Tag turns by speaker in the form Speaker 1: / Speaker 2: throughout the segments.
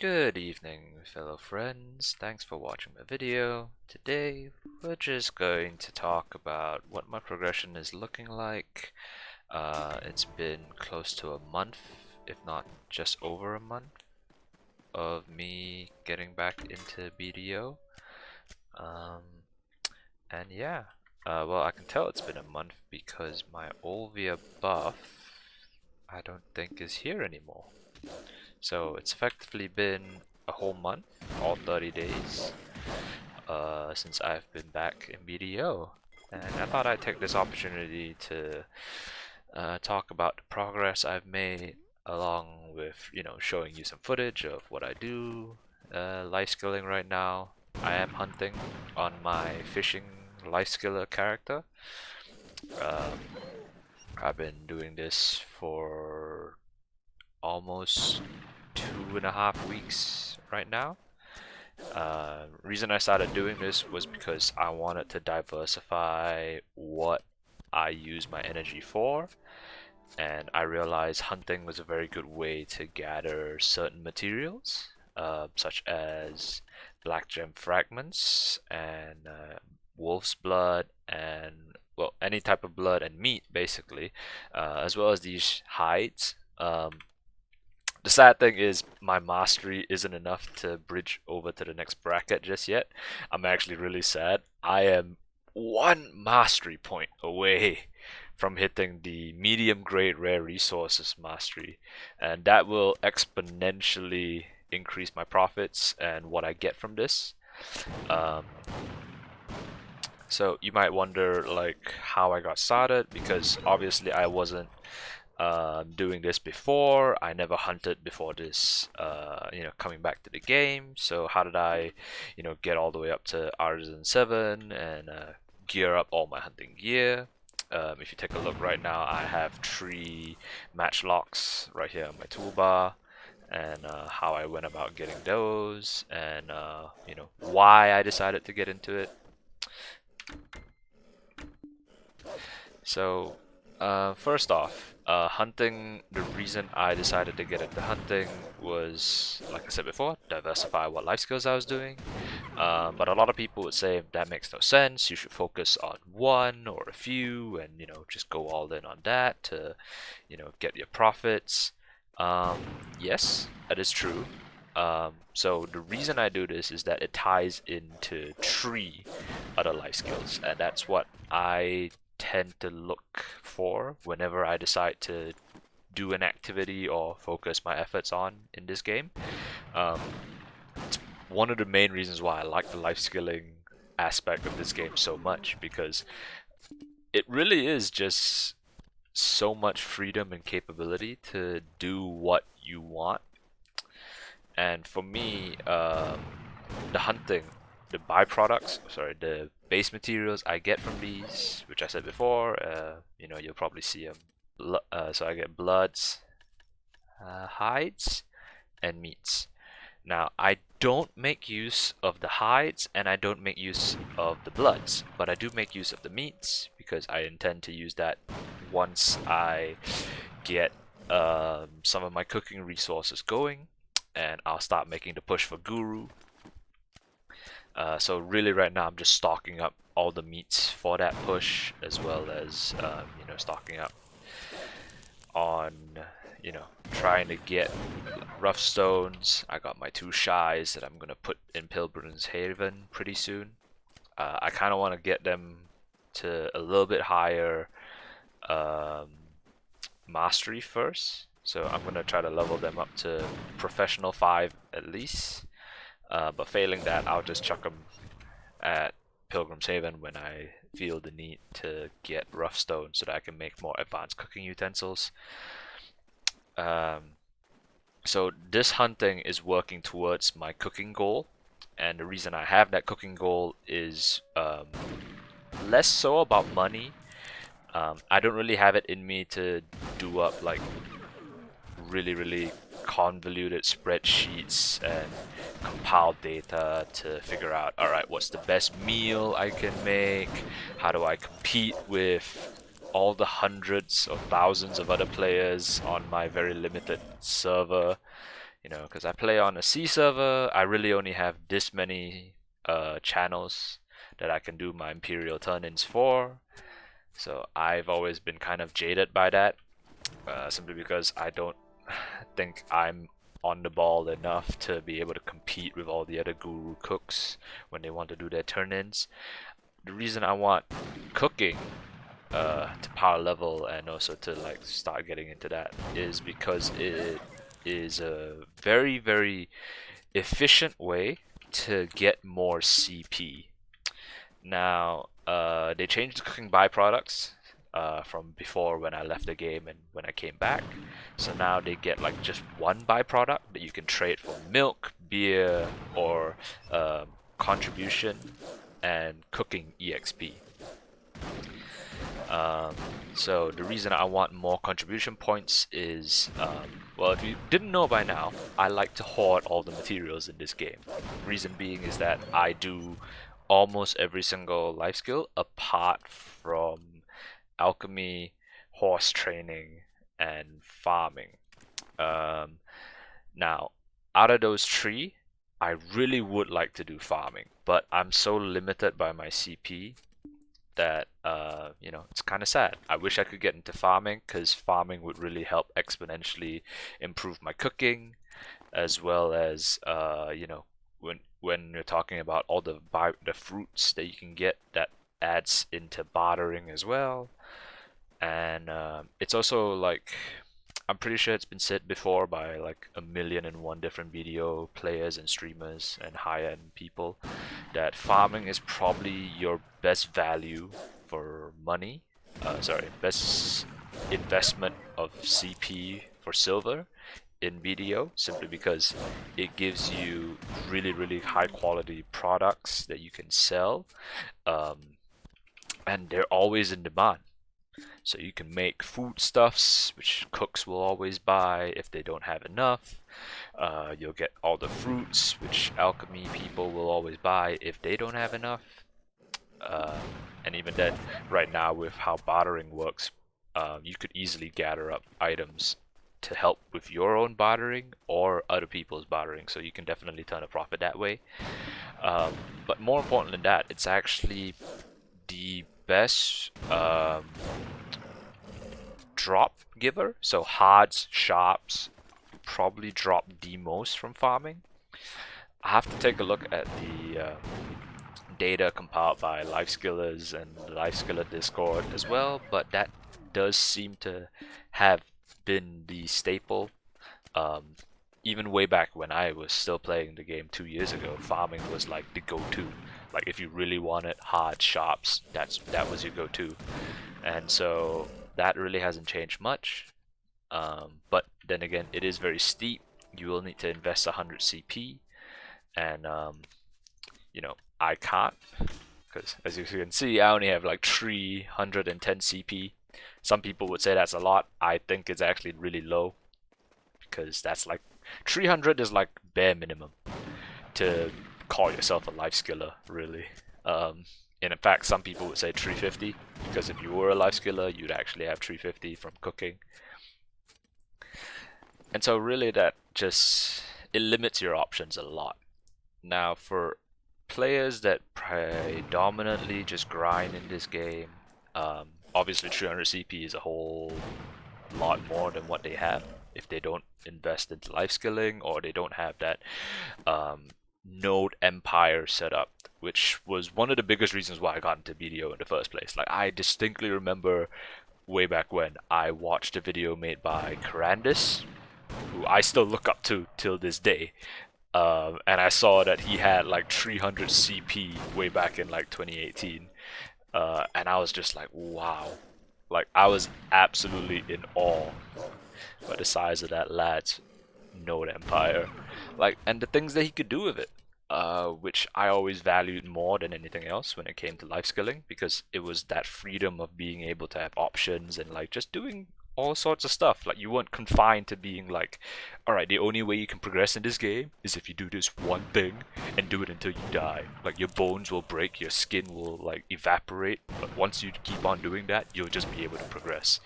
Speaker 1: Good evening, fellow friends. Thanks for watching my video. Today, we're just going to talk about what my progression is looking like. It's been close to a month, if not just over a month, of me getting back into BDO. Um, and yeah, well, I can tell it's been a month because my Olvia buff, I don't think is here anymore. So it's effectively been a whole month, all 30 days, since I've been back in BDO. And I thought I'd take this opportunity to talk about the progress I've made, along with, showing you some footage of what I do, life skilling right now. I am hunting on my fishing life skiller character. Um, I've been doing this for almost 2.5 weeks right now. Reason I started doing this was because I wanted to diversify what I use my energy for, and I realized hunting was a very good way to gather certain materials, such as black gem fragments and wolf's blood and well, any type of blood and meat basically, as well as these hides. The sad thing is my mastery isn't enough to bridge over to the next bracket just yet. I'm actually really sad. I am one mastery point away from hitting the medium grade rare resources mastery, and that will exponentially increase my profits and what I get from this. Um, so you might wonder like how I got started, because obviously I wasn't doing this before. I never hunted before this, coming back to the game. So how did I, get all the way up to Artisan 7 and gear up all my hunting gear? If you take a look right now, I have 3 matchlocks right here on my toolbar, and how I went about getting those, and why I decided to get into it. So, first off, hunting, the reason I decided to get into hunting was, like I said before, diversify what life skills I was doing. But a lot of people would say that makes no sense. You should focus on one or a few and, just go all in on that to, get your profits. Um, yes, that is true. So the reason I do this is that it ties into 3 other life skills, and that's what I tend to look for whenever I decide to do an activity or focus my efforts on in this game. Um, it's one of the main reasons why I like the life skilling aspect of this game so much, because it really is just so much freedom and capability to do what you want. And for me, the hunting, the byproducts, sorry, the base materials I get from these, which I said before, you'll probably see them. So I get bloods, hides, and meats. Now, I don't make use of the hides and I don't make use of the bloods, but I do make use of the meats because I intend to use that once I get some of my cooking resources going, and I'll start making the push for Guru. So really right now I'm just stocking up all the meats for that push, as well as stocking up on trying to get rough stones. I got my 2 shies that I'm gonna put in Pilgrim's Haven pretty soon. I kind of want to get them to a little bit higher mastery first, so I'm gonna try to level them up to professional 5 at least. But failing that, I'll just chuck them at Pilgrim's Haven when I feel the need to get rough stone so that I can make more advanced cooking utensils. So this hunting is working towards my cooking goal, and the reason I have that cooking goal is less so about money. I don't really have it in me to do up like really convoluted spreadsheets and compile data to figure out, alright, what's the best meal I can make, how do I compete with all the hundreds of thousands of other players on my very limited server. You know, because I play on a C server, I really only have this many channels that I can do my Imperial turn-ins for. So I've always been kind of jaded by that, simply because I don't think I'm on the ball enough to be able to compete with all the other guru cooks when they want to do their turn-ins. The reason I want cooking to power level and also to like start getting into that is because it is a very, very efficient way to get more CP. Now, they changed the cooking byproducts from before when I left the game and when I came back. So now they get like just one byproduct that you can trade for milk, beer, or contribution and cooking EXP. So the reason I want more contribution points is, well, if you didn't know by now, I like to hoard all the materials in this game. Reason being is that I do almost every single life skill apart from alchemy, horse training, and farming. Now, out of those three, I really would like to do farming, but I'm so limited by my CP that you know, it's kind of sad. I wish I could get into farming because farming would really help exponentially improve my cooking, as well as you know, when you're talking about all the fruits that you can get, that adds into bartering as well. And it's also like, I'm pretty sure it's been said before by like 1,000,001 different BDO players and streamers and high-end people, that farming is probably your best value for money. Sorry, best investment of CP for silver in BDO, simply because it gives you really, really high quality products that you can sell, and they're always in demand. So you can make foodstuffs, which cooks will always buy if they don't have enough. You'll get all the fruits, which alchemy people will always buy if they don't have enough. And even then, right now with how bartering works, you could easily gather up items to help with your own bartering or other people's bartering, so you can definitely turn a profit that way. But more important than that, it's actually the best drop giver. So hards, sharps probably drop the most from farming. I have to take a look at the data compiled by Lifeskillers and Lifeskiller Discord as well, but that does seem to have been the staple. Even way back when I was still playing the game 2 years ago, farming was like the go-to. Like if you really wanted hard sharps, that was your go-to. And so that really hasn't changed much. But then again, it is very steep. You will need to invest 100 CP, and you know, I can't, because as you can see, I only have like 310 CP. Some people would say that's a lot. I think it's actually really low, because that's like 300 is like bare minimum to call yourself a life skiller, really. And in fact, some people would say 350, because if you were a life skiller, you'd actually have 350 from cooking. And so really that just, it limits your options a lot. Now for players that predominantly just grind in this game, obviously 300 CP is a whole lot more than what they have if they don't invest into life skilling, or they don't have that node empire set up, which was one of the biggest reasons why I got into BDO in the first place. Like, I distinctly remember way back when I watched a video made by Karandis, who I still look up to till this day, and I saw that he had like 300 CP way back in like 2018, and I was just like, wow. Like, I was absolutely in awe by the size of that lad's node empire, like, and the things that he could do with it, which I always valued more than anything else when it came to life skilling, because it was that freedom of being able to have options and like just doing all sorts of stuff. Like, you weren't confined to being like, alright, the only way you can progress in this game is if you do this one thing and do it until you die. Like, your bones will break, your skin will like evaporate, but once you keep on doing that, you'll just be able to progress.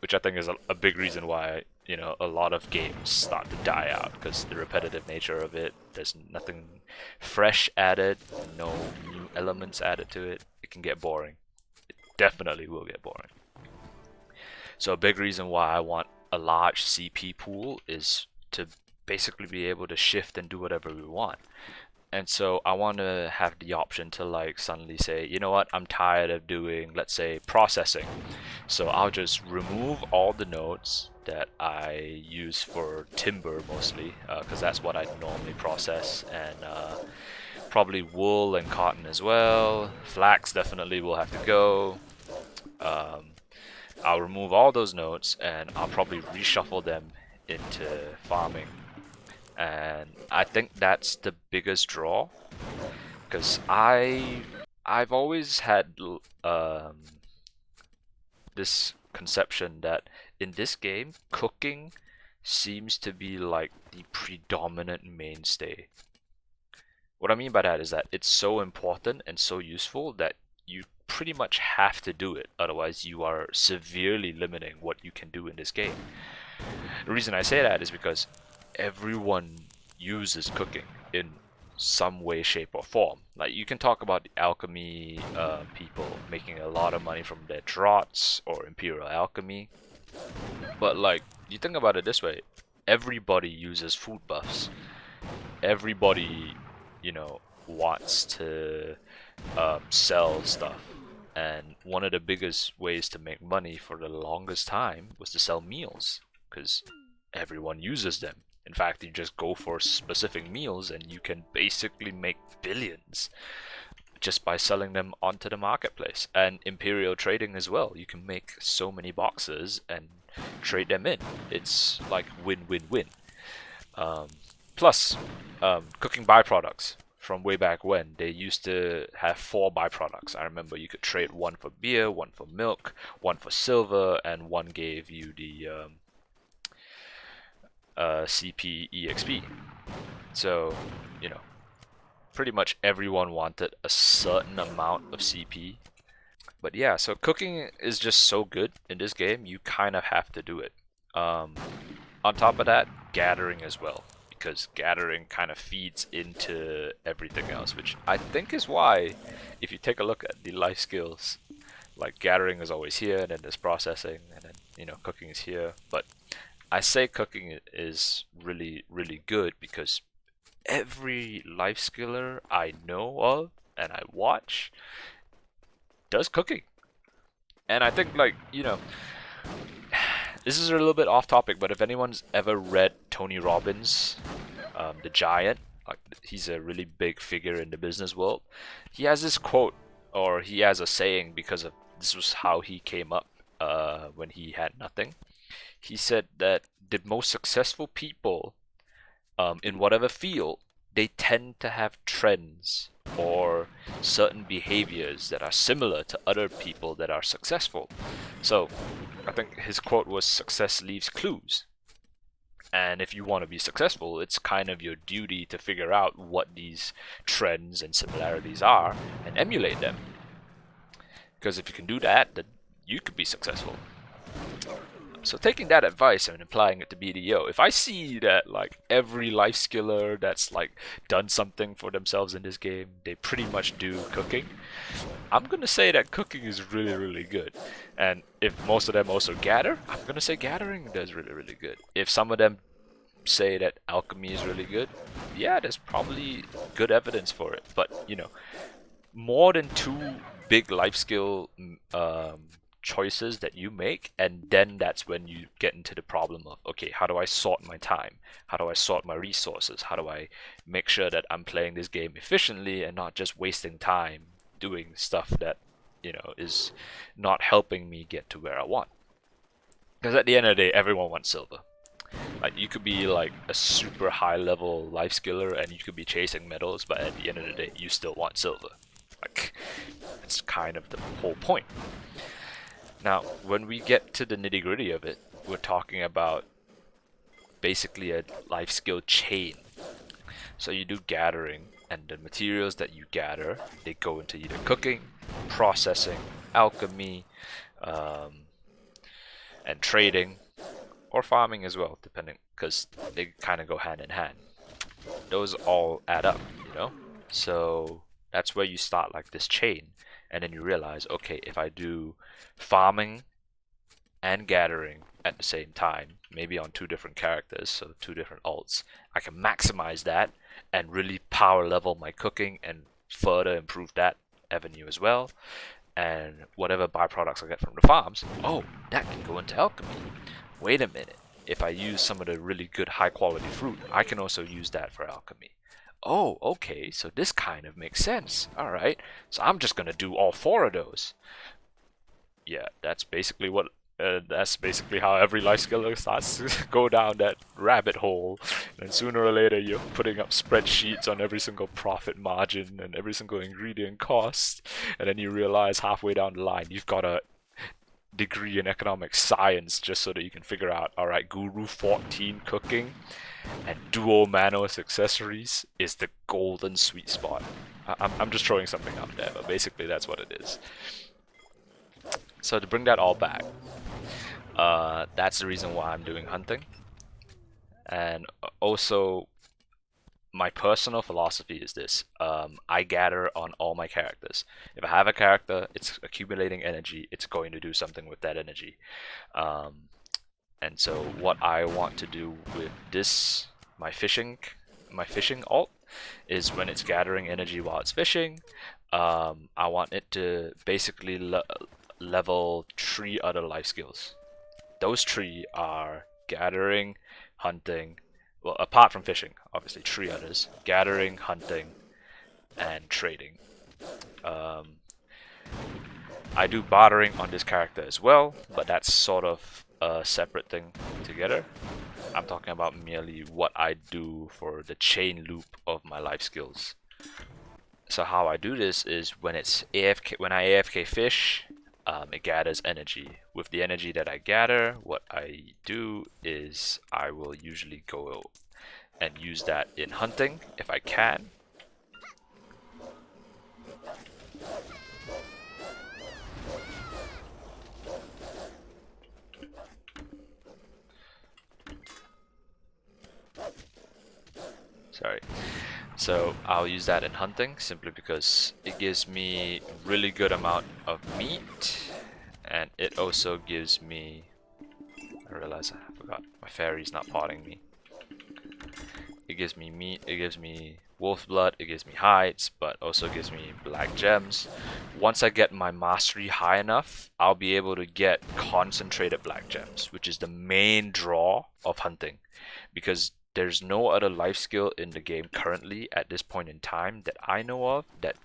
Speaker 1: Which I think is a big reason why you know, a lot of games start to die out because the repetitive nature of it. There's nothing fresh added, no new elements added to it. It can get boring. It definitely will get boring. So a big reason why I want a large CP pool is to basically be able to shift and do whatever we want. And so I want to have the option to like suddenly say, you know what, I'm tired of doing, let's say, processing. So I'll just remove all the nodes that I use for timber mostly, because that's what I normally process, and probably wool and cotton as well. Flax definitely will have to go. I'll remove all those nodes and I'll probably reshuffle them into farming. And I think that's the biggest draw, because I've always had this conception that in this game, cooking seems to be like the predominant mainstay. What I mean by that is that it's so important and so useful that you pretty much have to do it, otherwise you are severely limiting what you can do in this game. The reason I say that is because everyone uses cooking in some way, shape, or form. Like, you can talk about the alchemy people making a lot of money from their draughts or imperial alchemy, but like, you think about it this way: everybody uses food buffs. Everybody, you know, wants to sell stuff. And one of the biggest ways to make money for the longest time was to sell meals, because everyone uses them. In fact, you just go for specific meals and you can basically make billions just by selling them onto the marketplace. And imperial trading as well. You can make so many boxes and trade them in. It's like win-win-win. Plus, cooking byproducts. From way back when, they used to have 4 byproducts. I remember you could trade one for beer, one for milk, one for silver, and one gave you the CP EXP. So, you know, pretty much everyone wanted a certain amount of CP. But yeah, so cooking is just so good in this game, you kind of have to do it. On top of that, gathering as well, because gathering kind of feeds into everything else, which I think is why, if you take a look at the life skills, like gathering is always here, and then there's processing, and then, you know, cooking is here. But I say cooking is really, really good because every life skiller I know of and I watch does cooking. And I think, like, you know, this is a little bit off topic, but if anyone's ever read Tony Robbins, the giant, like, he's a really big figure in the business world. He has this quote, or he has a saying, because of this was how he came up when he had nothing. He said that the most successful people in whatever field, they tend to have trends or certain behaviors that are similar to other people that are successful. So I think his quote was, "Success leaves clues." And if you want to be successful, it's kind of your duty to figure out what these trends and similarities are and emulate them. Because if you can do that, then you could be successful. So taking that advice and applying it to BDO, if I see that like every life skiller that's like done something for themselves in this game, they pretty much do cooking, I'm gonna say that cooking is really, really good. And if most of them also gather, I'm gonna say gathering does really, really good. If some of them say that alchemy is really good, yeah, there's probably good evidence for it. But, you know, more than 2 big life skill choices that you make, and then that's when you get into the problem of, okay, how do I sort my time? How do I sort my resources? How do I make sure that I'm playing this game efficiently and not just wasting time doing stuff that, you know, is not helping me get to where I want? Because at the end of the day, everyone wants silver. Like, you could be like a super high level life skiller and you could be chasing medals, but at the end of the day, you still want silver. Like, it's kind of the whole point. Now, when we get to the nitty gritty of it, we're talking about basically a life skill chain. So you do gathering, and the materials that you gather, they go into either cooking, processing, alchemy, and trading, or farming as well, depending, because they kind of go hand in hand. Those all add up, you know? So that's where you start like this chain, and then you realize, okay, if I do farming and gathering at the same time, maybe on two different characters, so two different alts, I can maximize that and really power level my cooking and further improve that avenue as well. And whatever byproducts I get from the farms, oh, that can go into alchemy. Wait a minute, if I use some of the really good high quality fruit, I can also use that for alchemy. Oh, okay, so this kind of makes sense. Alright, so I'm just gonna do all four of those. Yeah, that's basically how every life skiller starts to go down that rabbit hole. And sooner or later, you're putting up spreadsheets on every single profit margin and every single ingredient cost. And then you realize halfway down the line, you've got a degree in economic science just so that you can figure out, alright, Guru 14 cooking and duo Manos accessories is the golden sweet spot. I'm just throwing something out there, but basically that's what it is. So to bring that all back, that's the reason why I'm doing hunting. And also, my personal philosophy is this. I gather on all my characters. If I have a character, it's accumulating energy, it's going to do something with that energy. And so what I want to do with this, my fishing alt, is when it's gathering energy while it's fishing, I want it to basically level 3 other life skills. Those 3 are gathering, hunting, well, apart from fishing, obviously 3 others: gathering, hunting, and trading. I do bartering on this character as well, but that's sort of a separate thing together. I'm talking about merely what I do for the chain loop of my life skills. So how I do this is when it's AFK, when I AFK fish, it gathers energy. With the energy that I gather, what I do is I will usually go and use that in hunting if I can. Sorry. So I'll use that in hunting simply because it gives me really good amount of meat, and it also gives me, I realize I forgot, my fairy's not potting me. It gives me meat, it gives me wolf blood, it gives me hides, but also gives me black gems. Once I get my mastery high enough, I'll be able to get concentrated black gems, which is the main draw of hunting, because there's no other life skill in the game currently at this point in time that I know of that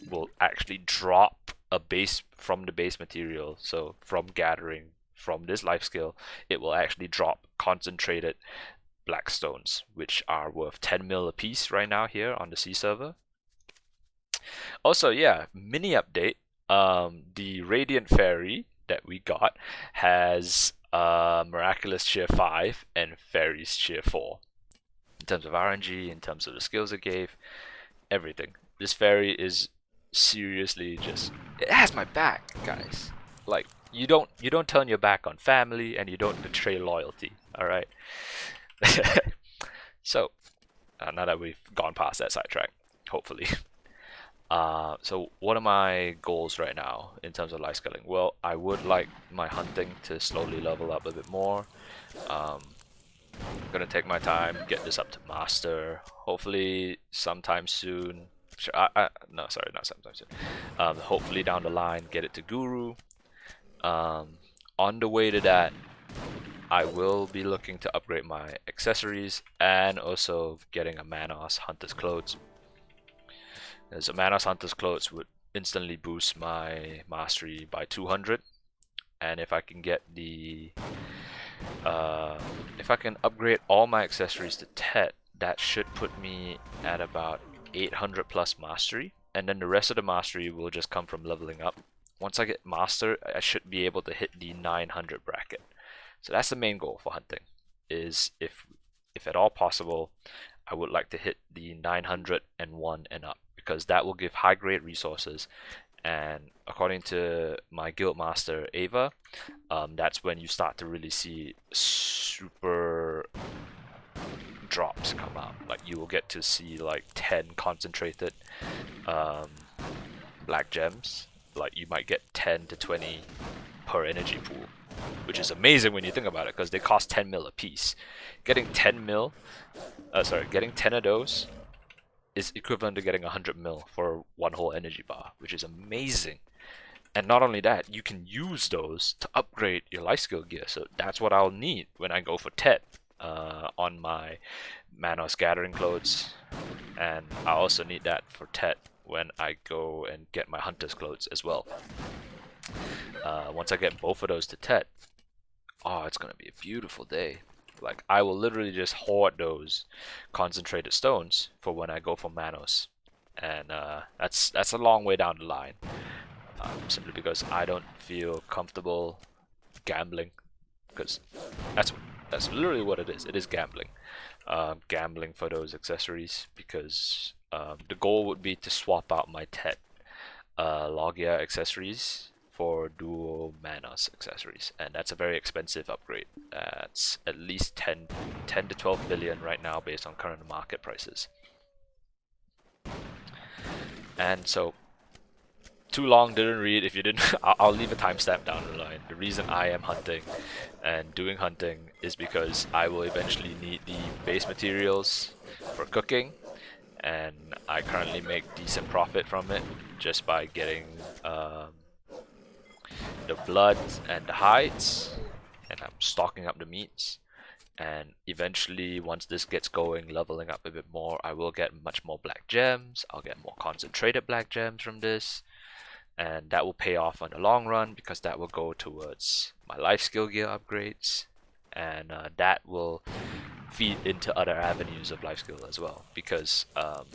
Speaker 1: will actually drop a base from the base material. So from gathering, from this life skill, it will actually drop concentrated black stones, which are worth 10 mil a piece right now here on the C server. Also, yeah, mini update. The Radiant Fairy that we got has Miraculous Cheer 5 and Fairies Cheer 4. In terms of RNG, in terms of the skills it gave, everything. This fairy is seriously just, it has my back, guys. Like, you don't turn your back on family, and you don't betray loyalty, alright? So, now that we've gone past that sidetrack, hopefully. So what are my goals right now in terms of life skilling? Well, I would like my hunting to slowly level up a bit more. I'm gonna take my time, get this up to master, hopefully sometime soon. No, sorry, not sometime soon. Hopefully down the line, get it to guru. On the way to that, I will be looking to upgrade my accessories and also getting a Manos Hunter's Clothes. As a Manos Hunter's Clothes would instantly boost my mastery by 200, and if I can get the if I can upgrade all my accessories to Tet, that should put me at about 800 plus mastery, and then the rest of the mastery will just come from leveling up. Once I get master, I should be able to hit the 900 bracket. So that's the main goal for hunting, is if at all possible, I would like to hit the 901 and up, because that will give high grade resources. And according to my guild master Ava, that's when you start to really see super drops come out. Like you will get to see like 10 concentrated black gems. Like you might get 10 to 20 per energy pool, which is amazing when you think about it, because they cost 10 mil a piece. Getting 10 mil, getting 10 of those is equivalent to getting 100 mil for one whole energy bar, which is amazing. And not only that, you can use those to upgrade your life skill gear. So that's what I'll need when I go for Tet on my Manos Gathering clothes. And I also need that for Tet when I go and get my Hunter's clothes as well. Once I get both of those to Tet, oh, it's gonna be a beautiful day. Like, I will literally just hoard those concentrated stones for when I go for Manos. And that's a long way down the line. Simply because I don't feel comfortable gambling, because that's literally what it is. It is gambling. Gambling for those accessories, because the goal would be to swap out my Tet Logia accessories for dual Manos accessories, and that's a very expensive upgrade. It's at least 10 to 12 billion right now based on current market prices. And so, too long, didn't read. If you didn't, I'll leave a timestamp down the line. The reason I am hunting and doing hunting is because I will eventually need the base materials for cooking, and I currently make decent profit from it just by getting the blood and the hides, and I'm stocking up the meats. And eventually, once this gets going, leveling up a bit more, I will get much more black gems. I'll get more concentrated black gems from this, and that will pay off on the long run, because that will go towards my life skill gear upgrades, and that will feed into other avenues of life skill as well, because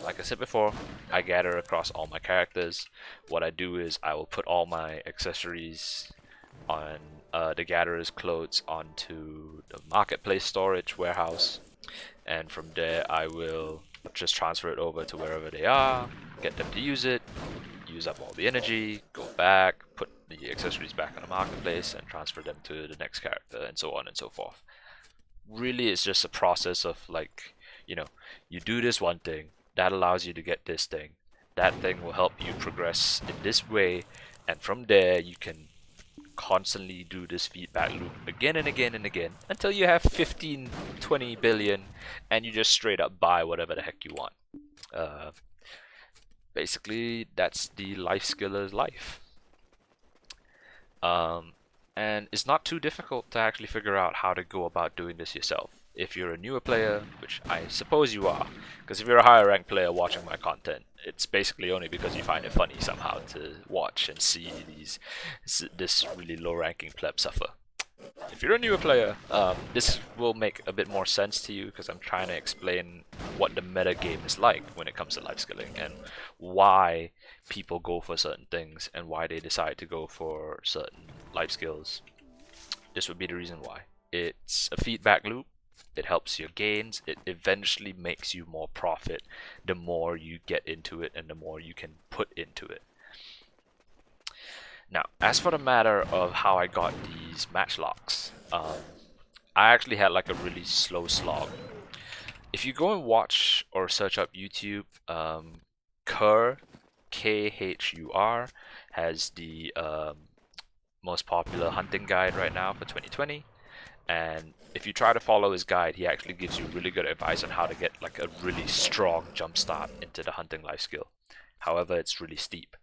Speaker 1: like I said before, I gather across all my characters. What I do is I will put all my accessories on the gatherer's clothes onto the marketplace storage warehouse, and from there I will just transfer it over to wherever they are, get them to use it, use up all the energy, go back, put the accessories back on the marketplace, and transfer them to the next character, and so on and so forth. Really, it's just a process of, like, you do this one thing, that allows you to get this thing, that thing will help you progress in this way, and from there you can constantly do this feedback loop again and again and again until you have 15, 20 billion, and you just straight up buy whatever the heck you want. Basically, that's the life skiller's life. And it's not too difficult to actually figure out how to go about doing this yourself. If you're a newer player, which I suppose you are, because if you're a higher ranked player watching my content, it's basically only because you find it funny somehow to watch and see this really low ranking pleb suffer. If you're a newer player, this will make a bit more sense to you, because I'm trying to explain what the meta game is like when it comes to life skilling, and why people go for certain things, and why they decide to go for certain life skills. This would be the reason why. It's a feedback loop. It helps your gains. It eventually makes you more profit the more you get into it and the more you can put into it. Now, as for the matter of how I got these match locks, I actually had like a really slow slog. If you go and watch or search up YouTube, Khur, Khur, has the most popular hunting guide right now for 2020. And if you try to follow his guide, he actually gives you really good advice on how to get like a really strong jump start into the hunting life skill. However, it's really steep.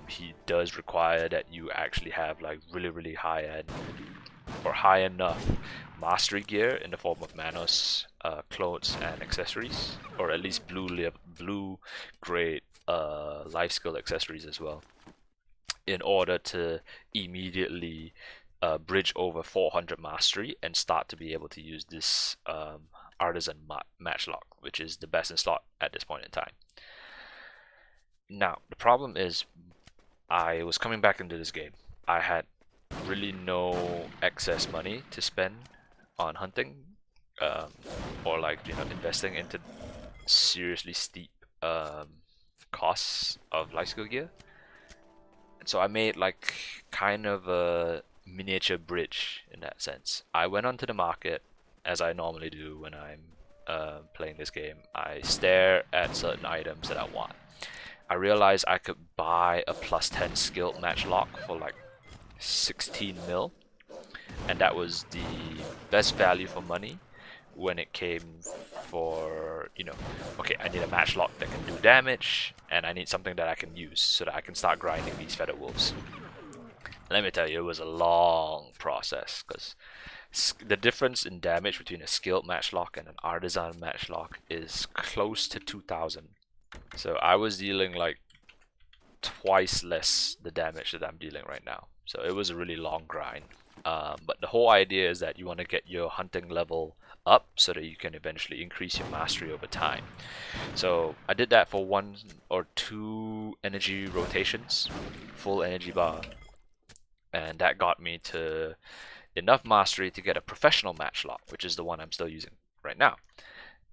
Speaker 1: He does require that you actually have like really high end or high enough mastery gear in the form of Manos clothes and accessories, or at least blue grade life skill accessories as well, in order to immediately bridge over 400 mastery and start to be able to use this artisan matchlock, which is the best in slot at this point in time. Now, the problem is, I was coming back into this game. I had really no excess money to spend on hunting, or like, investing into seriously steep costs of life skill gear. And so I made like kind of a miniature bridge in that sense. I went onto the market, as I normally do when I'm playing this game. I stare at certain items that I want. I realized I could buy a plus 10 skilled matchlock for like 16 mil, and that was the best value for money when it came for, you know, okay, I need a matchlock that can do damage, and I need something that I can use so that I can start grinding these feather wolves. Let me tell you, it was a long process, because the difference in damage between a skilled matchlock and an artisan matchlock is close to 2000. So I was dealing like twice less the damage that I'm dealing right now. So it was a really long grind. But the whole idea is that you want to get your hunting level up so that you can eventually increase your mastery over time. So I did that for 1 or 2 energy rotations, full energy bar, and that got me to enough mastery to get a professional matchlock, which is the one I'm still using right now.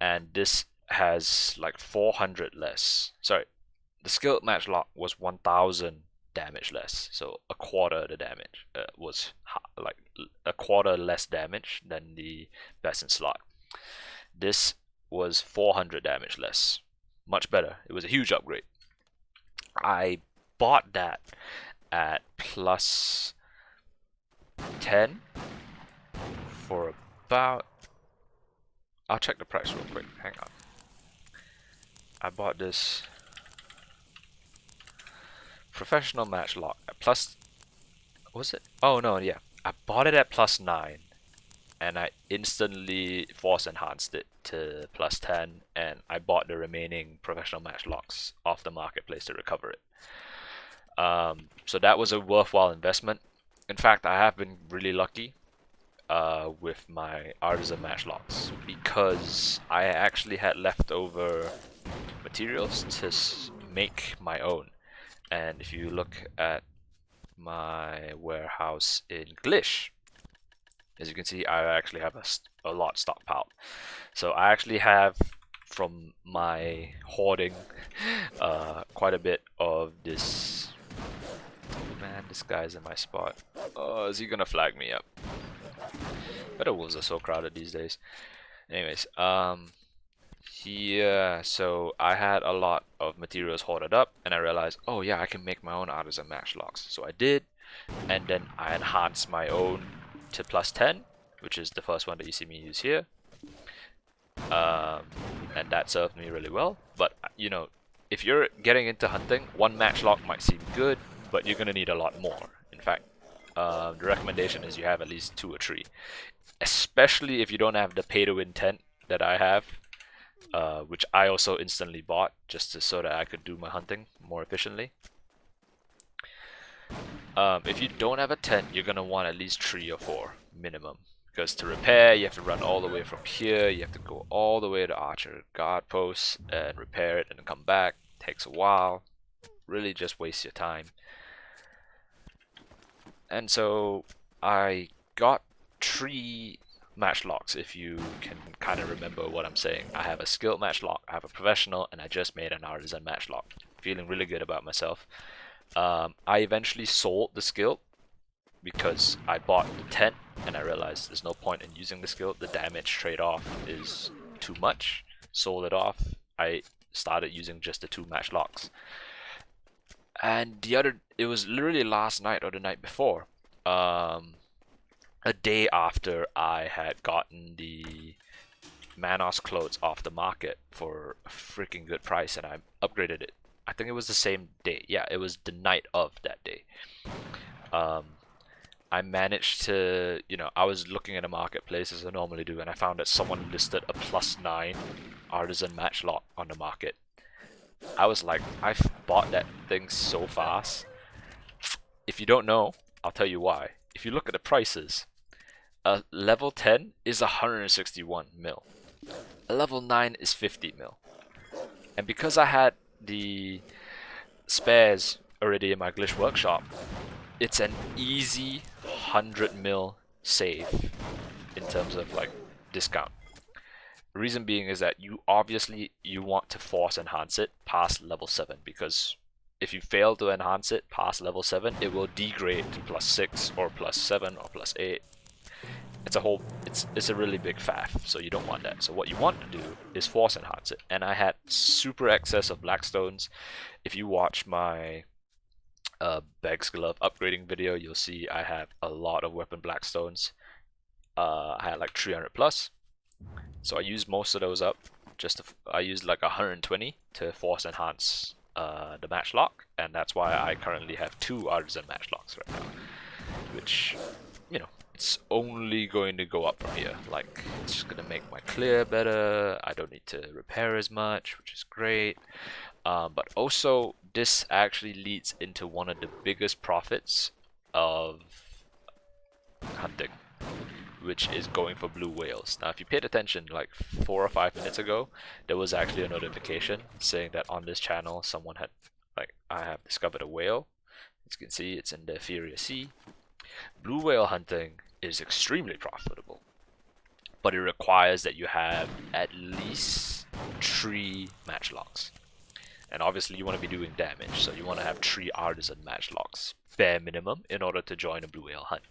Speaker 1: And this has like 400 less. Sorry, the skilled matchlock was 1000 damage less, so a quarter the damage was like a quarter less damage than the best in slot. This was 400 damage less, much better. It was a huge upgrade. I bought that at plus 10 for about, I'll check the price real quick, hang on. I bought this professional matchlock at plus, was it? Oh no, yeah. I bought it at plus 9, and I instantly force enhanced it to plus 10, and I bought the remaining professional matchlocks off the marketplace to recover it. So that was a worthwhile investment. In fact, I have been really lucky with my artisan matchlocks, because I actually had leftover materials to make my own. And if you look at my warehouse in Glish, as you can see, I actually have a lot stockpiled. So I actually have, from my hoarding, quite a bit of this. Man, this guy's in my spot. Oh, is he gonna flag me up? Better wolves are so crowded these days. Anyways, yeah, so I had a lot of materials hoarded up, and I realized, oh yeah, I can make my own artisan matchlocks. So I did, and then I enhanced my own to plus 10, which is the first one that you see me use here. And that served me really well. But you know, if you're getting into hunting, one matchlock might seem good, but you're gonna need a lot more. In fact, the recommendation is you have at least 2 or 3, especially if you don't have the pay-to-win tent that I have, which I also instantly bought just so that I could do my hunting more efficiently. If you don't have a tent, you're gonna want at least 3 or 4 minimum, because to repair you have to run all the way from here, you have to go all the way to Archer guard post and repair it and then come back. Takes a while, really just wastes your time. And so I got 3 matchlocks, if you can kind of remember what I'm saying. I have a skilled matchlock, I have a professional, and I just made an artisan matchlock. Feeling really good about myself. I eventually sold the skilled because I bought the tent and I realized there's no point in using the skilled. The damage trade-off is too much. Sold it off. I started using just the 2 matchlocks. And it was literally last night or the night before, a day after I had gotten the Manos clothes off the market for a freaking good price, and I upgraded it. I think it was the same day. Yeah, it was the night of that day. I managed to, you know, I was looking at a marketplace as I normally do, and I found that someone listed a plus 9 artisan matchlock on the market. I was like, I've bought that thing so fast. If you don't know, I'll tell you why. If you look at the prices, a level 10 is 161 mil. A level 9 is 50 mil. And because I had the spares already in my glitch workshop, it's an easy 100 mil save in terms of like discount. The reason being is that you want to force enhance it past level 7, because if you fail to enhance it past level 7, it will degrade to +6 or +7 or +8. It's a really big faff, so you don't want that. So what you want to do is force enhance it. And I had super excess of blackstones. If you watch my Beg's Glove upgrading video, you'll see I have a lot of weapon blackstones. I had like 300 plus, so I used most of those up. I used like 120 to force enhance the matchlock, and that's why I currently have 2 artisan matchlocks right now, which, you know, it's only going to go up from here. Like, it's just gonna make my clear better. I don't need to repair as much, which is great. But also, this actually leads into one of the biggest profits of hunting, which is going for blue whales. Now, if you paid attention like 4 or 5 minutes ago, there was actually a notification saying that on this channel someone had, like, I have discovered a whale. As you can see, it's in the Inferior Sea. Blue whale hunting is extremely profitable, but it requires that you have at least 3 matchlocks. And obviously you want to be doing damage, so you want to have 3 artisan matchlocks, bare minimum, in order to join a blue whale hunt.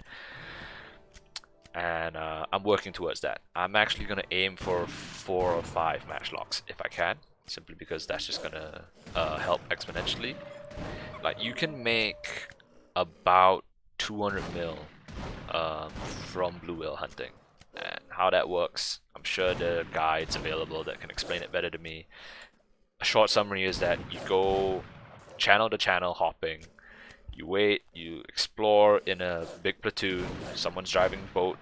Speaker 1: And I'm working towards that. I'm actually going to aim for 4 or 5 matchlocks if I can, simply because that's just going to help exponentially. Like, you can make about 200 mil from blue whale hunting. And how that works, I'm sure there are guides available that can explain it better to me. A short summary is that you go channel to channel hopping. You wait, you explore in a big platoon, someone's driving a boat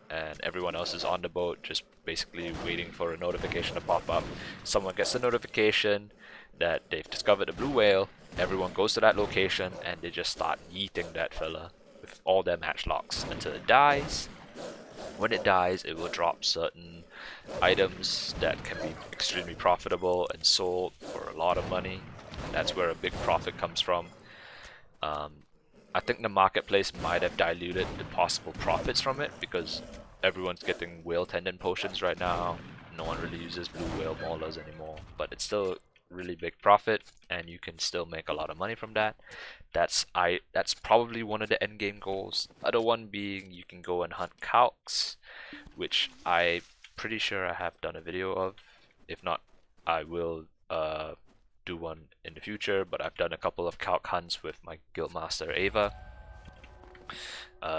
Speaker 1: and everyone else is on the boat, just basically waiting for a notification to pop up. Someone gets the notification that they've discovered a blue whale, everyone goes to that location and they just start yeeting that fella with all their matchlocks until it dies. When it dies, it will drop certain items that can be extremely profitable and sold for a lot of money. That's where a big profit comes from. I think the marketplace might have diluted the possible profits from it because everyone's getting whale tendon potions right now. No one really uses blue whale maulers anymore, but it's still really big profit and you can still make a lot of money from that. That's probably one of the end game goals. The other one being you can go and hunt calcs, which I'm pretty sure I have done a video of. If not, I will do one in the future, but I've done a couple of calc hunts with my guildmaster Ava.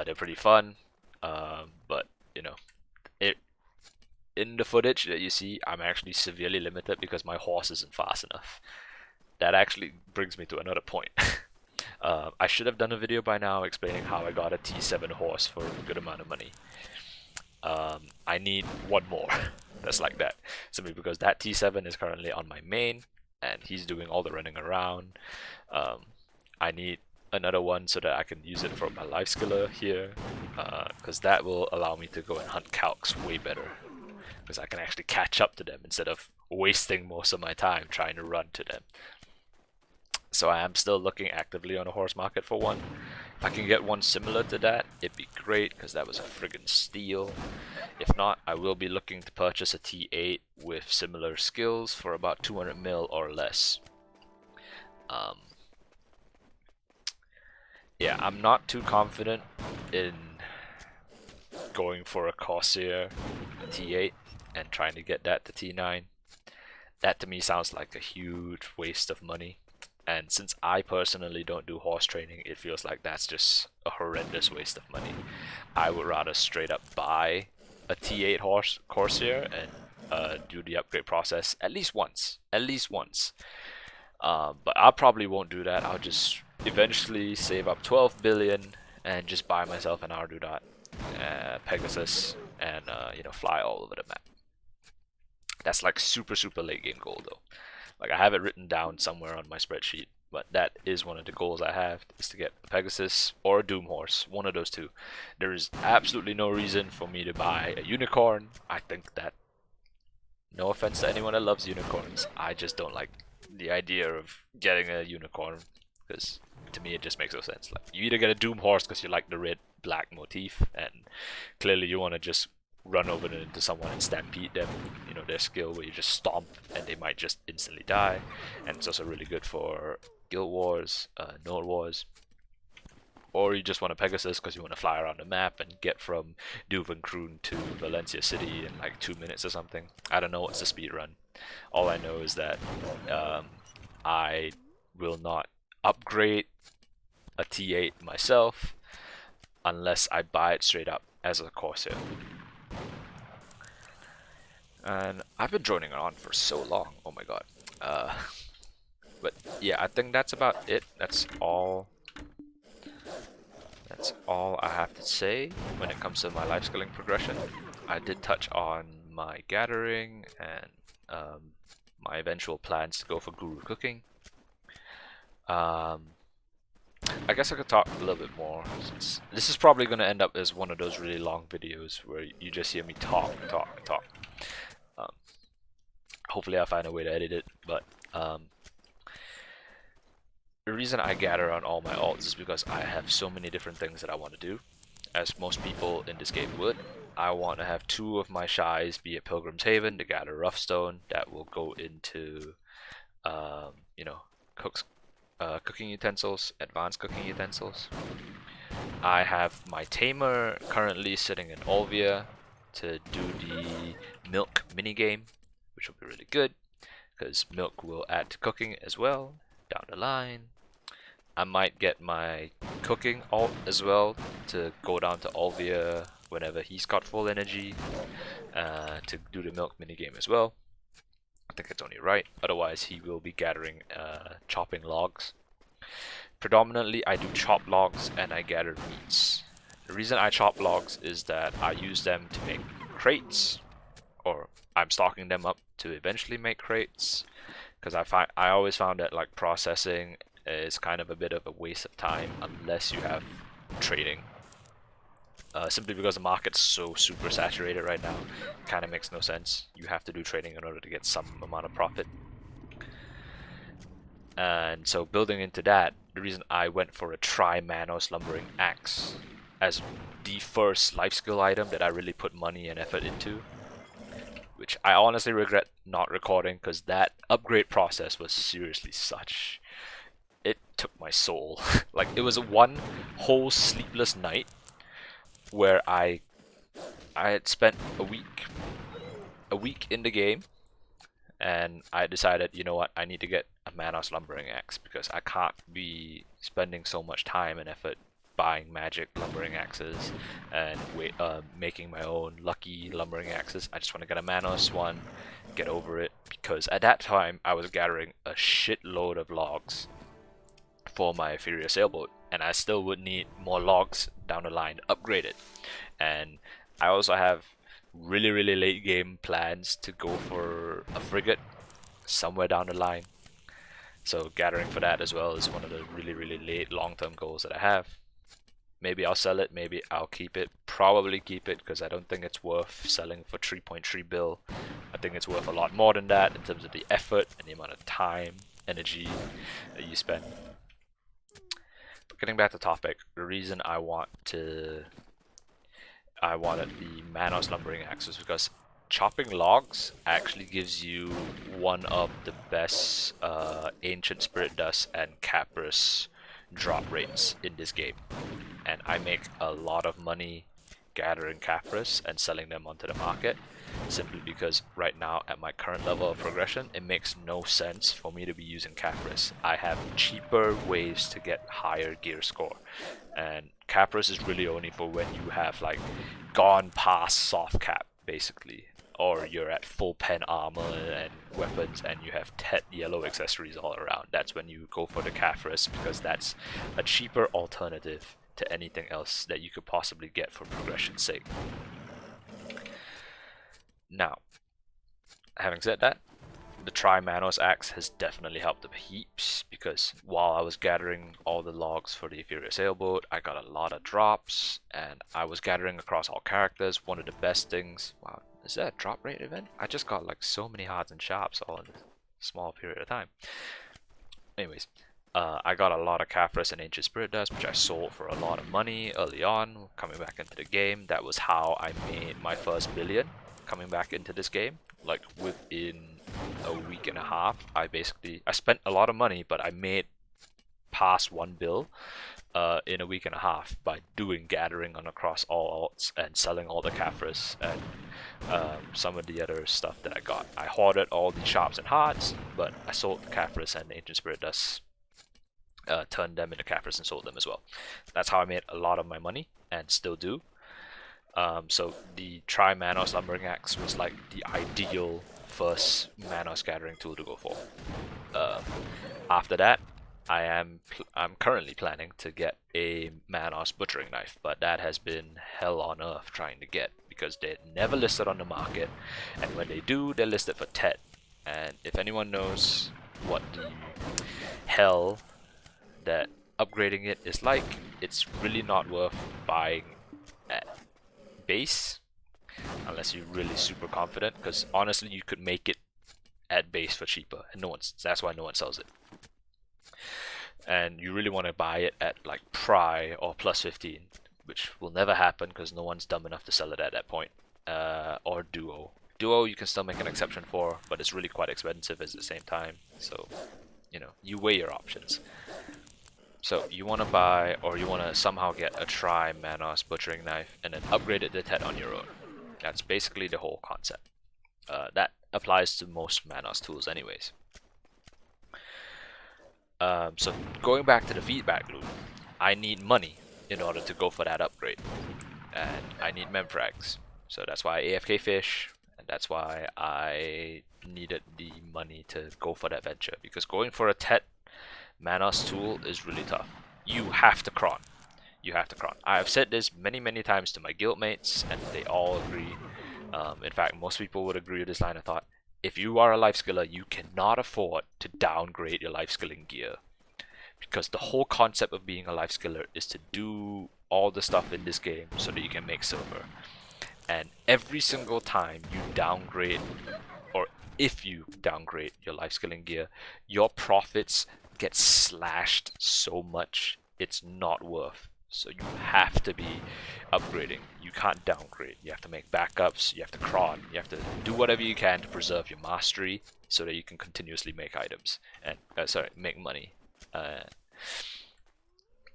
Speaker 1: They're pretty fun, but you know, in the footage that you see, I'm actually severely limited because my horse isn't fast enough. That actually brings me to another point. I should have done a video by now explaining how I got a T7 horse for a good amount of money. I need one more that's like that, simply because that T7 is currently on my main and he's doing all the running around. I need another one so that I can use it for my life skiller here, because that will allow me to go and hunt calcs way better, because I can actually catch up to them instead of wasting most of my time trying to run to them. So I am still looking actively on the horse market for one. If I can get one similar to that, it'd be great, because that was a friggin' steal. If not, I will be looking to purchase a T8 with similar skills for about 200 mil or less. Yeah, I'm not too confident in going for a Corsair T8 and trying to get that to T9. That to me sounds like a huge waste of money. And since I personally don't do horse training, it feels like that's just a horrendous waste of money. I would rather straight up buy a T8 horse Corsair and do the upgrade process at least once. But I probably won't do that. I'll just eventually save up 12 billion and just buy myself an Ardudat, Pegasus, and you know, fly all over the map. That's like super late game goal though. Like, I have it written down somewhere on my spreadsheet, but that is one of the goals I have, is to get a Pegasus or a Doom Horse, one of those two. There is absolutely no reason for me to buy a unicorn. I think that, no offense to anyone that loves unicorns, I just don't like the idea of getting a unicorn, because to me it just makes no sense. Like, you either get a Doom Horse because you like the red black motif, and clearly you want to just run over into someone and stampede them, you know, their skill where you just stomp and they might just instantly die. And it's also really good for Guild Wars, Node Wars, or you just want a Pegasus because you want to fly around the map and get from Duvenkroon to Valencia City in like 2 minutes or something. I don't know what's the speed run. All I know is that I will not upgrade a T8 myself unless I buy it straight up as a Corsair. And I've been droning on for so long, oh my god. But yeah, I think that's about it. That's all I have to say when it comes to my life skilling progression. I did touch on my gathering and my eventual plans to go for guru cooking. I guess I could talk a little bit more. This is probably going to end up as one of those really long videos where you just hear me talk. Hopefully I'll find a way to edit it, but the reason I gather on all my alts is because I have so many different things that I want to do. As most people in this game would, I want to have 2 of my shies be at Pilgrim's Haven to gather Roughstone that will go into, you know, cooking utensils, advanced cooking utensils. I have my Tamer currently sitting in Olvia to do the milk minigame, which will be really good because milk will add to cooking as well down the line. I might get my cooking alt as well to go down to Olvia whenever he's got full energy to do the milk minigame as well. I think it's only right, otherwise he will be gathering chopping logs. Predominantly I do chop logs and I gather meats. The reason I chop logs is that I use them to make crates, or I'm stocking them up to eventually make crates, because I always found that like processing is kind of a bit of a waste of time unless you have trading. Simply because the market's so super saturated right now, it kind of makes no sense. You have to do trading in order to get some amount of profit. And so building into that, the reason I went for a Tri-Manos Lumbering Axe as the first life skill item that I really put money and effort into, which I honestly regret not recording because that upgrade process was seriously such. It took my soul. Like, it was one whole sleepless night where I had spent a week in the game, and I decided, you know what, I need to get a Manos Lumbering Axe because I can't be spending so much time and effort buying magic lumbering axes and making my own lucky lumbering axes. I just want to get a Manos one, get over it, because at that time I was gathering a shitload of logs for my inferior sailboat, and I still would need more logs down the line to upgrade it. And I also have really late game plans to go for a frigate somewhere down the line, so gathering for that as well is one of the really late long-term goals that I have. Maybe I'll sell it, maybe I'll keep it. Probably keep it because I don't think it's worth selling for 3.3 bill. I think it's worth a lot more than that in terms of the effort and the amount of time, energy that you spend. But getting back to topic, the reason I wanted the Manos Lumbering Axe is because chopping logs actually gives you one of the best Ancient Spirit Dust and Capris drop rates in this game, and I make a lot of money gathering Capris and selling them onto the market, simply because right now at my current level of progression it makes no sense for me to be using Capris. I have cheaper ways to get higher gear score, and Capris is really only for when you have like gone past soft cap basically, or you're at full pen armor and weapons and you have 10 yellow accessories all around. That's when you go for the Capris, because that's a cheaper alternative to anything else that you could possibly get for progression's sake. Now, having said that, the Tri-Manos Axe has definitely helped the heaps, because while I was gathering all the logs for the inferior sailboat, I got a lot of drops, and I was gathering across all characters. One of the best things, wow, is that a drop rate event? I just got like so many hearts and sharps all in a small period of time. Anyways, I got a lot of Capris and Ancient Spirit Dust, which I sold for a lot of money early on, coming back into the game. That was how I made my first billion, coming back into this game. Like within a week and a half, I spent a lot of money, but I made past 1 bill in a week and a half by doing gathering on across all alts and selling all the Caphras and some of the other stuff that I got. I hoarded all the sharps and hards, but I sold the Caphras and Ancient Spirit Dust, turned them into Caphras and sold them as well. That's how I made a lot of my money and still do. So the Tri-Manos Lumbering Axe was like the ideal first Manos gathering tool to go for. After that, I'm currently planning to get a Manos Butchering Knife, but that has been hell on earth trying to get because they're never listed on the market, and when they do, they're listed for TED. And if anyone knows what the hell that upgrading it is like, it's really not worth buying at base unless you're really super confident, because honestly you could make it at base for cheaper, and that's why no one sells it. And you really want to buy it at like Pry or plus 15, which will never happen because no one's dumb enough to sell it at that point. Or Duo. Duo you can still make an exception for, but it's really quite expensive at the same time, so you know, you weigh your options. So you want to buy, or you want to somehow get a Tri-Manos Butchering Knife and then upgrade it to TED on your own. That's basically the whole concept. That applies to most Manos tools anyways. So going back to the feedback loop, I need money in order to go for that upgrade, and I need memfrags. So that's why I AFK fish, and that's why I needed the money to go for that venture, because going for a TED Manos tool is really tough. You have to cron. You have to cron. I have said this many times to my guildmates, and they all agree. In fact, most people would agree with this line of thought. If you are a lifeskiller, you cannot afford to downgrade your lifeskilling gear, because the whole concept of being a lifeskiller is to do all the stuff in this game so that you can make silver. And every single time you downgrade, or if you downgrade your lifeskilling gear, your profits get slashed so much it's not worth. So you have to be upgrading. You can't downgrade. You have to make backups, you have to cron, you have to do whatever you can to preserve your mastery so that you can continuously make items and make money.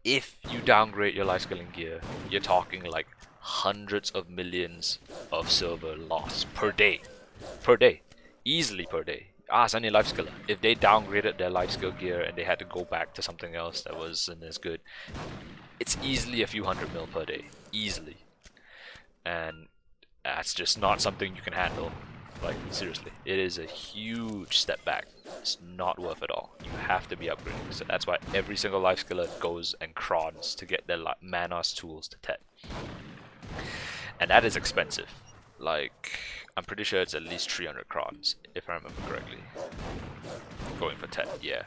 Speaker 1: If you downgrade your lifeskilling gear, you're talking like hundreds of millions of silver loss per day. Easily per day. Ask any lifeskiller. If they downgraded their lifeskill gear and they had to go back to something else that wasn't as good, it's easily a few hundred mil per day. Easily. And that's just not something you can handle. Like, seriously. It is a huge step back. It's not worth it all. You have to be upgrading. So that's why every single lifeskiller goes and crons to get their Manos tools to TED. And that is expensive. Like, I'm pretty sure it's at least 300 crons, if I remember correctly. Going for 10, yeah.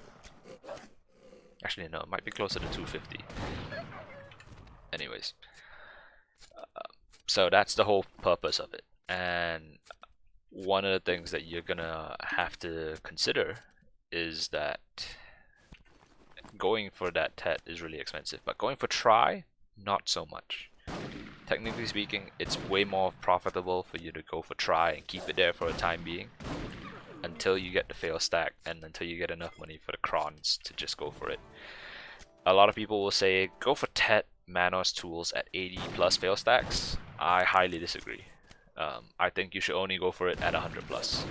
Speaker 1: Actually, no, it might be closer to 250. Anyways. So that's the whole purpose of it. And one of the things that you're gonna have to consider is that going for that TED is really expensive, but going for Tri, not so much. Technically speaking, it's way more profitable for you to go for Tri and keep it there for a time being until you get the fail stack and until you get enough money for the crons to just go for it. A lot of people will say go for TED Manos tools at 80 plus fail stacks. I highly disagree. I think you should only go for it at 100 plus.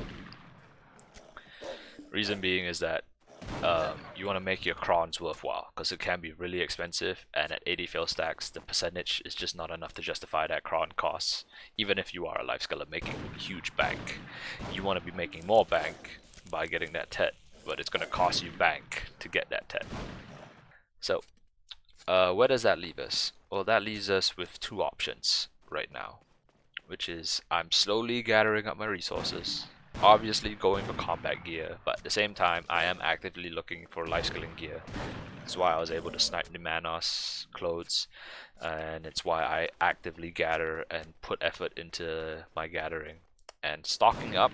Speaker 1: Reason being is that you want to make your crons worthwhile, because it can be really expensive, and at 80 fail stacks the percentage is just not enough to justify that cron costs. Even if you are a lifeskiller making huge bank, you want to be making more bank by getting that TED, but it's going to cost you bank to get that TED. So where does that leave us? Well, that leaves us with two options right now, which is I'm slowly gathering up my resources, obviously going for combat gear, but at the same time I am actively looking for lifeskilling gear. That's why I was able to snipe the Manos clothes, and it's why I actively gather and put effort into my gathering. And stocking up,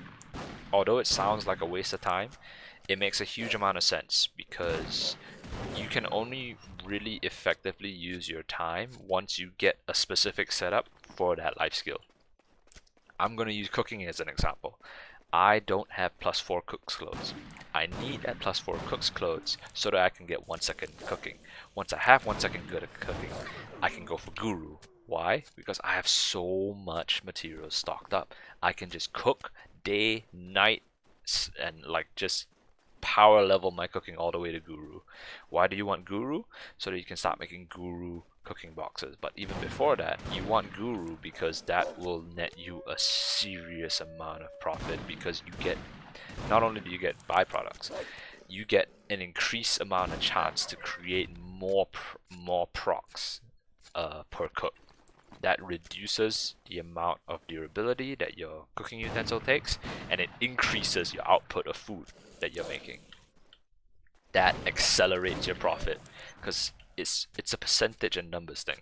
Speaker 1: although it sounds like a waste of time, it makes a huge amount of sense, because you can only really effectively use your time once you get a specific setup for that life skill. I'm going to use cooking as an example. I don't have +4 cook's clothes. I need that +4 cook's clothes so that I can get 1 second cooking. Once I have 1 second good at cooking, I can go for guru. Why? Because I have so much material stocked up. I can just cook day, night, and like just power level my cooking all the way to guru. Why do you want guru? So that you can start making guru cooking boxes. But even before that, you want guru because that will net you a serious amount of profit, because you get, not only do you get byproducts, you get an increased amount of chance to create more procs per cook. That reduces the amount of durability that your cooking utensil takes, and it increases your output of food that you're making. That accelerates your profit because it's a percentage and numbers thing.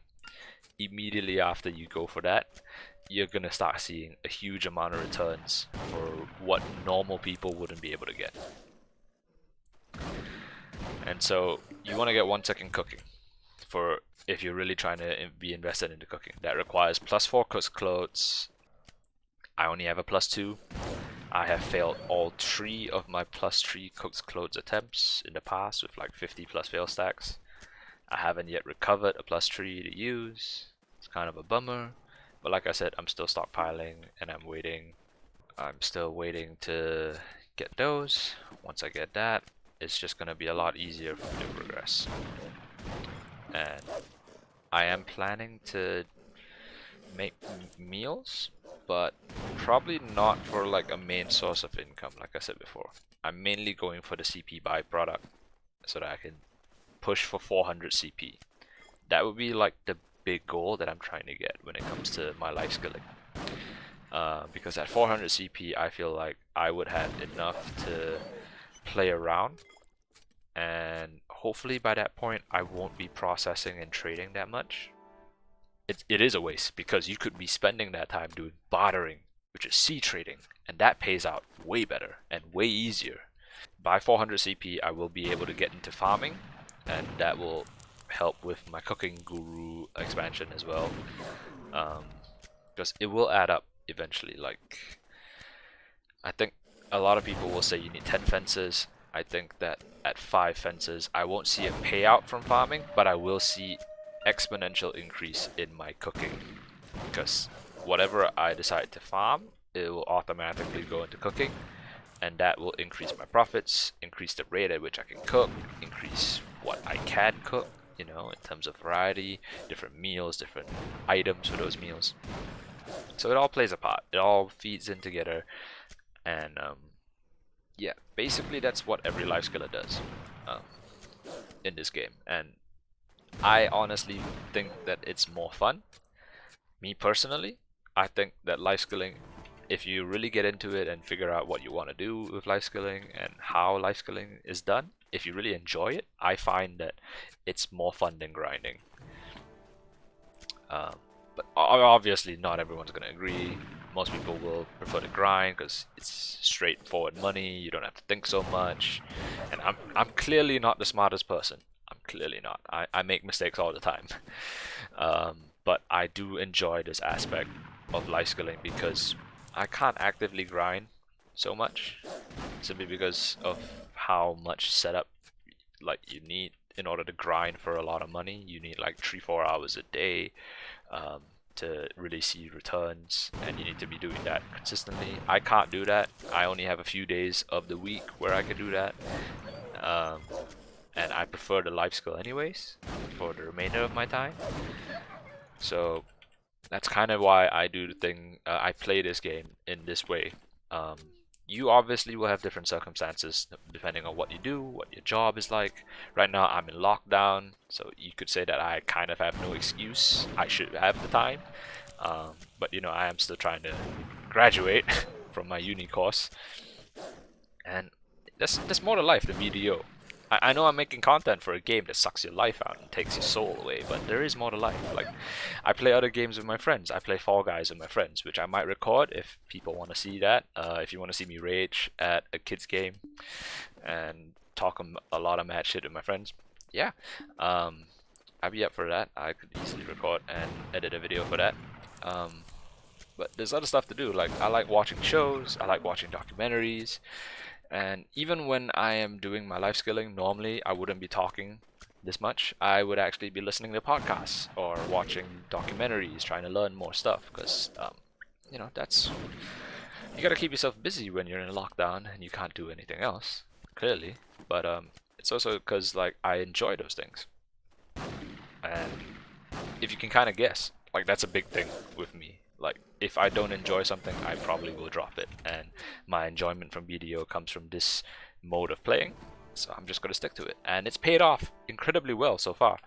Speaker 1: Immediately after you go for that, you're gonna start seeing a huge amount of returns for what normal people wouldn't be able to get. And so you want to get 1 second cooking for if you're really trying to be invested into cooking. That requires +4 cook's clothes. I only have a +2. I have failed all 3 of my +3 cook's clothes attempts in the past with like 50+ fail stacks. I haven't yet recovered a +3 to use. It's kind of a bummer, but like I said, I'm still stockpiling and I'm waiting. I'm still waiting to get those. Once I get that, it's just gonna be a lot easier for me to progress. And I am planning to make meals, but probably not for like a main source of income. Like I said before, I'm mainly going for the CP byproduct so that I can push for 400 CP. That would be like the big goal that I'm trying to get when it comes to my life skilling. Because at 400 CP, I feel like I would have enough to play around, and hopefully by that point I won't be processing and trading that much. It is a waste because you could be spending that time doing bartering, which is C trading, and that pays out way better and way easier. By 400 CP, I will be able to get into farming, and that will help with my cooking guru expansion as well, because it will add up eventually. Like, I think a lot of people will say you need 10 fences. I think that at 5 fences, I won't see a payout from farming, but I will see exponential increase in my cooking, because whatever I decide to farm, it will automatically go into cooking, and that will increase my profits, increase the rate at which I can cook, increase what I can cook, you know, in terms of variety, different meals, different items for those meals. So it all plays a part, it all feeds in together, and yeah, basically that's what every life skiller does in this game, and I honestly think that it's more fun. Me personally, I think that life skilling, if you really get into it and figure out what you want to do with life skilling and how life skilling is done, if you really enjoy it, I find that it's more fun than grinding. But obviously not everyone's gonna agree. Most people will prefer to grind because it's straightforward money, you don't have to think so much. And I'm clearly not the smartest person. I'm clearly not. I make mistakes all the time. But I do enjoy this aspect of life skilling because I can't actively grind so much, simply because of how much setup like you need in order to grind for a lot of money. You need like 3-4 hours a day to really see returns, and you need to be doing that consistently. I can't do that. I only have a few days of the week where I can do that, and I prefer the life skill anyways for the remainder of my time. So that's kind of why I do the thing. I play this game in this way. You obviously will have different circumstances depending on what you do, what your job is like. Right now I'm in lockdown, so you could say that I kind of have no excuse. I should have the time, but you know, I am still trying to graduate from my uni course, and there's more to life than BDO. I know I'm making content for a game that sucks your life out and takes your soul away, but there is more to life. Like, I play other games with my friends. I play Fall Guys with my friends, which I might record if people want to see that. If you want to see me rage at a kid's game and talk a lot of mad shit with my friends, yeah, I'd be up for that. I could easily record and edit a video for that. but there's other stuff to do. Like, I like watching shows, I like watching documentaries, and even when I am doing my life skilling, normally I wouldn't be talking this much. I would actually be listening to podcasts or watching documentaries, trying to learn more stuff, because you know, that's, you gotta keep yourself busy when you're in lockdown and you can't do anything else, clearly. But it's also because like I enjoy those things, and if you can kind of guess, like that's a big thing with me. Like if I don't enjoy something, I probably will drop it, and my enjoyment from BDO comes from this mode of playing. So I'm just gonna stick to it, and it's paid off incredibly well so far.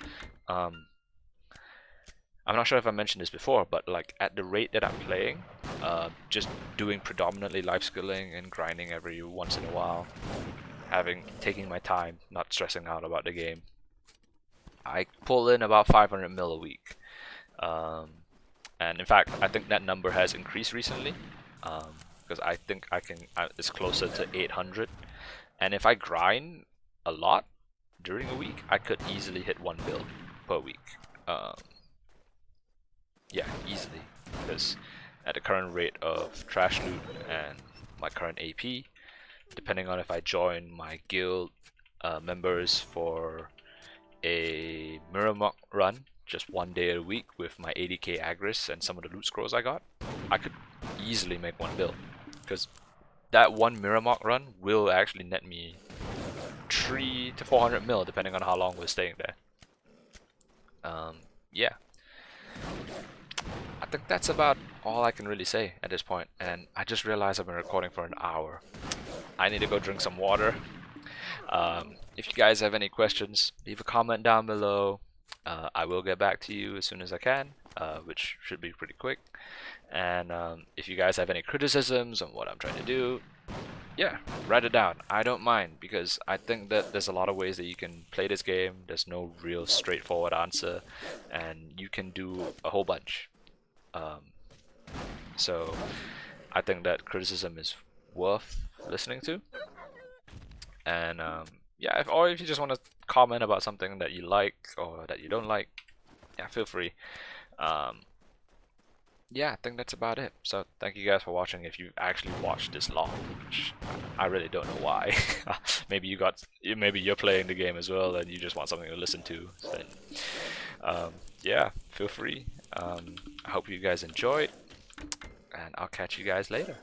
Speaker 1: I'm not sure if I mentioned this before, but like at the rate that I'm playing, just doing predominantly life skilling and grinding every once in a while, taking my time, not stressing out about the game, I pull in about 500 mil a week. And in fact, I think that number has increased recently, because I think it's closer to 800. And if I grind a lot during a week, I could easily hit 1 bill per week. Yeah, easily, because at the current rate of trash loot and my current AP, depending on if I join my guild members for a mirror mock run just 1 day a week with my 80k agris and some of the loot scrolls I got, I could easily make 1 bill, because that one mirror mock run will actually net me 3 to 400 mil depending on how long we're staying there. Yeah, I think that's about all I can really say at this point, and I just realized I've been recording for an hour. I need to go drink some water. If you guys have any questions, leave a comment down below. I will get back to you as soon as I can, which should be pretty quick. And if you guys have any criticisms on what I'm trying to do, yeah, write it down. I don't mind, because I think that there's a lot of ways that you can play this game. There's no real straightforward answer, and you can do a whole bunch. So I think that criticism is worth listening to. And yeah, if you just want to comment about something that you like or that you don't like, yeah, feel free. Yeah, I think that's about it. So thank you guys for watching. If you actually watched this long, which I really don't know why. Maybe you're playing the game as well and you just want something to listen to. Then yeah, feel free. I hope you guys enjoyed, and I'll catch you guys later.